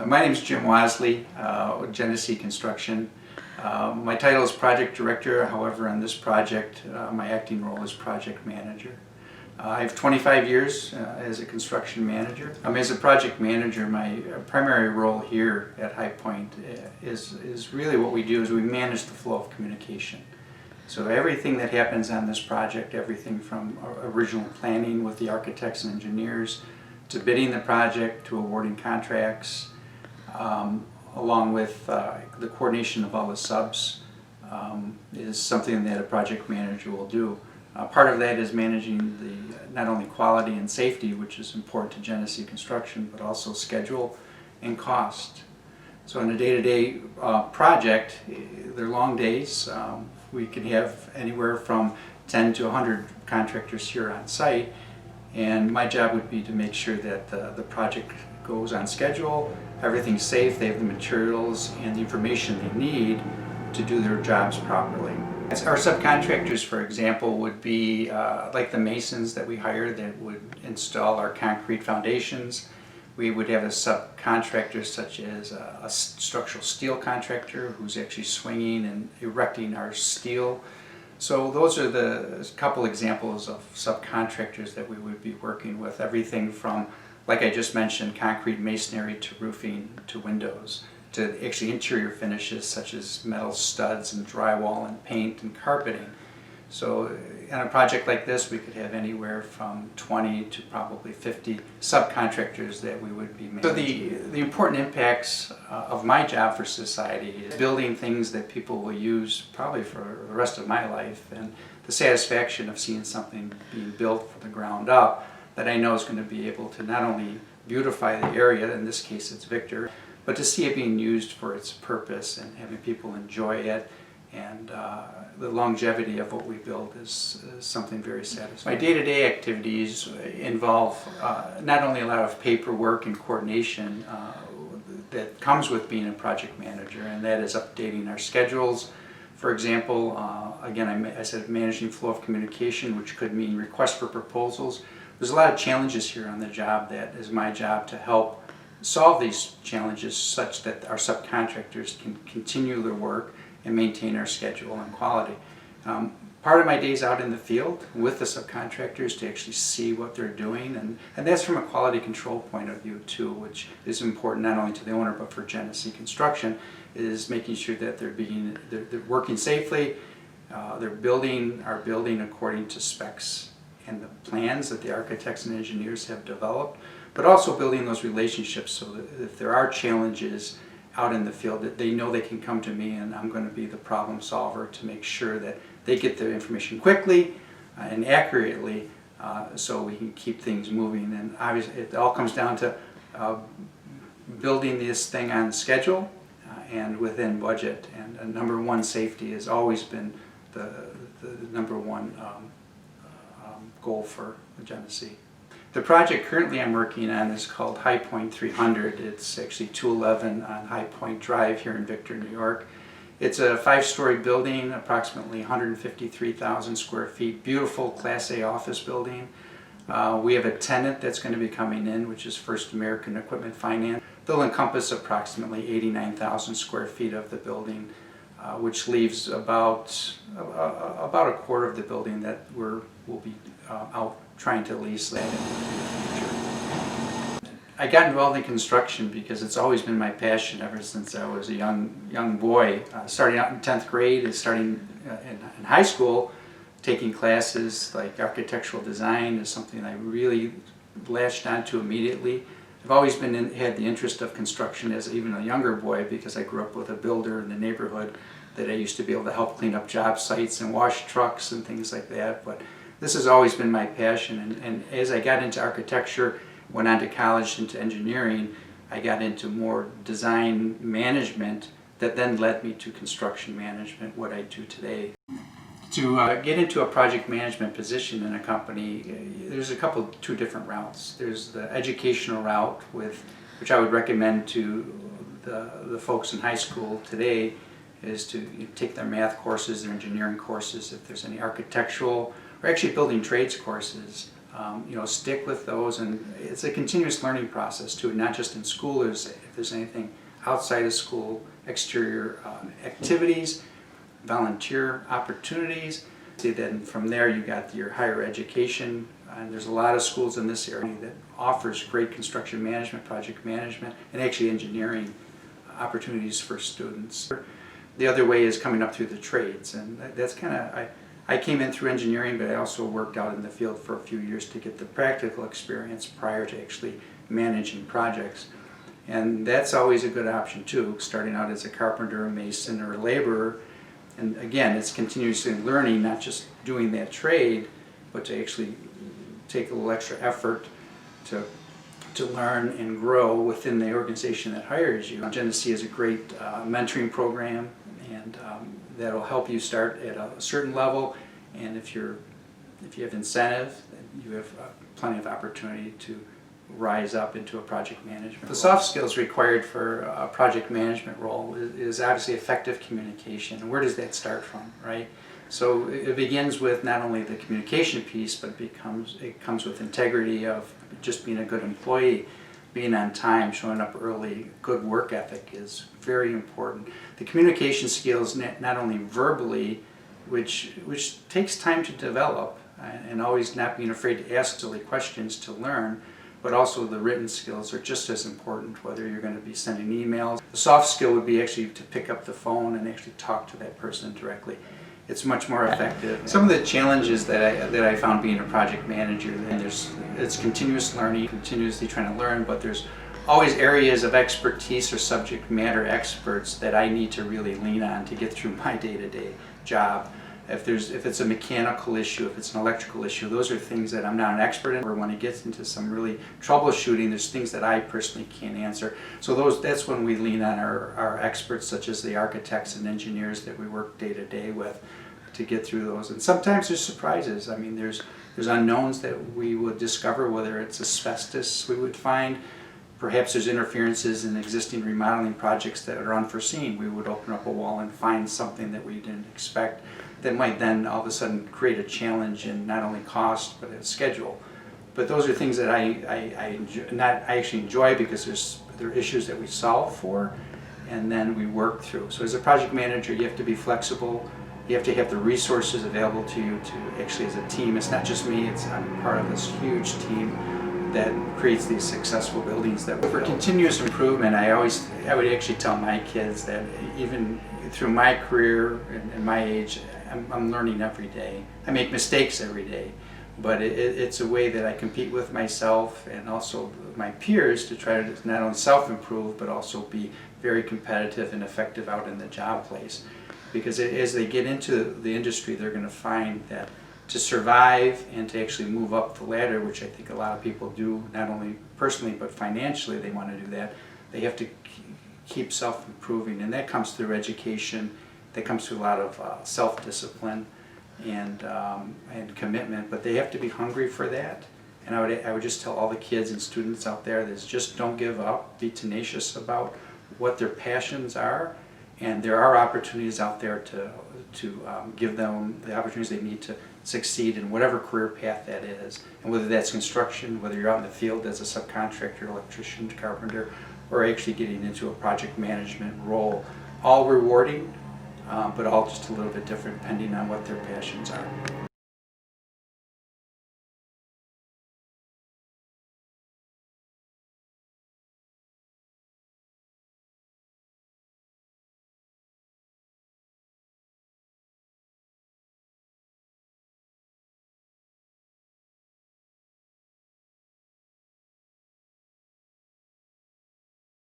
My name is Jim Wasley with Genesee Construction. My title is Project Director, however on this project my acting role is Project Manager. I have 25 years as a construction manager. As a project manager, my primary role here at High Point is really what we do is we manage the flow of communication. So everything that happens on this project, everything from original planning with the architects and engineers, to bidding the project, to awarding contracts, along with the coordination of all the subs is something that a project manager will do. Part of that is managing the not only quality and safety, which is important to Genesee Construction, but also schedule and cost. So in a day-to-day project, they're long days. We can have anywhere from 10 to 100 contractors here on site, and my job would be to make sure that the project goes on schedule, everything's safe, they have the materials and the information they need to do their jobs properly. Our subcontractors, for example, would be like the masons that we hire that would install our concrete foundations. We would have a subcontractor such as a structural steel contractor who's actually swinging and erecting our steel. So those are the couple examples of subcontractors that we would be working with. Everything from, like I just mentioned, concrete masonry to roofing to windows, to actually interior finishes such as metal studs and drywall and paint and carpeting. So on a project like this, we could have anywhere from 20 to probably 50 subcontractors that we would be managing. So the important impacts of my job for society is building things that people will use probably for the rest of my life, and the satisfaction of seeing something being built from the ground up that I know is going to be able to not only beautify the area, in this case it's Victor, but to see it being used for its purpose and having people enjoy it, and the longevity of what we build is something very satisfying. My day-to-day activities involve not only a lot of paperwork and coordination that comes with being a project manager, and that is updating our schedules. For example, again, I said managing flow of communication, which could mean requests for proposals. There's a lot of challenges here on the job that is my job to help solve these challenges such that our subcontractors can continue their work and maintain our schedule and quality. Part of my day is out in the field with the subcontractors to actually see what they're doing, and that's from a quality control point of view too, which is important not only to the owner but for Genesee Construction, is making sure that they're working safely, they're building our building according to specs and the plans that the architects and engineers have developed, but also building those relationships so that if there are challenges out in the field, that they know they can come to me and I'm going to be the problem solver to make sure that they get the information quickly and accurately so we can keep things moving. And obviously it all comes down to building this thing on schedule and within budget. And number one, safety has always been the number one goal for Genesee. The project currently I'm working on is called High Point 300. It's actually 211 on High Point Drive here in Victor, New York. It's a 5-story building, approximately 153,000 square feet, beautiful Class A office building. We have a tenant that's going to be coming in, which is First American Equipment Finance. They'll encompass approximately 89,000 square feet of the building, which leaves about a quarter of the building that we'll be out trying to lease that in the future. I got involved in construction because it's always been my passion ever since I was a young boy. Starting out in 10th grade, starting in high school, taking classes like architectural design is something I really latched onto immediately. I've always had the interest of construction as even a younger boy because I grew up with a builder in the neighborhood that I used to be able to help clean up job sites and wash trucks and things like that. But this has always been my passion, and as I got into architecture, went on to college into engineering, I got into more design management that then led me to construction management, what I do today. To get into a project management position in a company, there's two different routes. There's the educational route, which I would recommend to the folks in high school today, is to take their math courses, their engineering courses, if there's any architectural or actually building trades courses. stick with those, and it's a continuous learning process too, not just in school. If there's anything outside of school, exterior activities, volunteer opportunities. Then from there you got your higher education, and there's a lot of schools in this area that offers great construction management, project management, and actually engineering opportunities for students. The other way is coming up through the trades, and that's kind of, I came in through engineering, but I also worked out in the field for a few years to get the practical experience prior to actually managing projects. And that's always a good option too, starting out as a carpenter, a mason, or a laborer. And again, it's continuously learning, not just doing that trade, but to actually take a little extra effort to learn and grow within the organization that hires you. Genesee is a great mentoring program, and that'll help you start at a certain level, and if you have incentive, you have plenty of opportunity to rise up into a project management role. The soft skills required for a project management role is obviously effective communication. And where does that start from, right? So it begins with not only the communication piece, but it comes with integrity of just being a good employee, being on time, showing up early. Good work ethic is very important. The communication skills, not only verbally, which takes time to develop, and always not being afraid to ask silly questions to learn, but also the written skills are just as important, whether you're going to be sending emails. The soft skill would be actually to pick up the phone and actually talk to that person directly. It's much more effective. Some of the challenges that I found being a project manager, and it's continuous learning, continuously trying to learn, but there's always areas of expertise or subject matter experts that I need to really lean on to get through my day-to-day job. If it's a mechanical issue, if it's an electrical issue, those are things that I'm not an expert in. Or when it gets into some really troubleshooting, there's things that I personally can't answer. So that's when we lean on our experts, such as the architects and engineers that we work day to day with, to get through those. And sometimes there's surprises. I mean, there's unknowns that we would discover, whether it's asbestos we would find. Perhaps there's interferences in existing remodeling projects that are unforeseen. We would open up a wall and find something that we didn't expect that might then all of a sudden create a challenge in not only cost but a schedule. But those are things that I actually enjoy, because there are issues that we solve for and then we work through. So as a project manager, you have to be flexible. You have to have the resources available to you to actually, as a team, it's not just me, I'm part of this huge team that creates these successful buildings. That for continuous improvement, I would actually tell my kids that even through my career and my age, I'm learning every day. I make mistakes every day, but it's a way that I compete with myself and also my peers to try to not only self-improve, but also be very competitive and effective out in the job place. Because as they get into the industry, they're going to find that to survive and to actually move up the ladder, which I think a lot of people do, not only personally but financially, they want to do that. They have to keep self-improving, and that comes through education. That comes through a lot of self-discipline and commitment. But they have to be hungry for that. And I would just tell all the kids and students out there that just don't give up. Be tenacious about what their passions are, and there are opportunities out there to give them the opportunities they need to succeed in whatever career path that is. And whether that's construction, whether you're out in the field as a subcontractor, electrician, carpenter, or actually getting into a project management role, all rewarding, but all just a little bit different depending on what their passions are.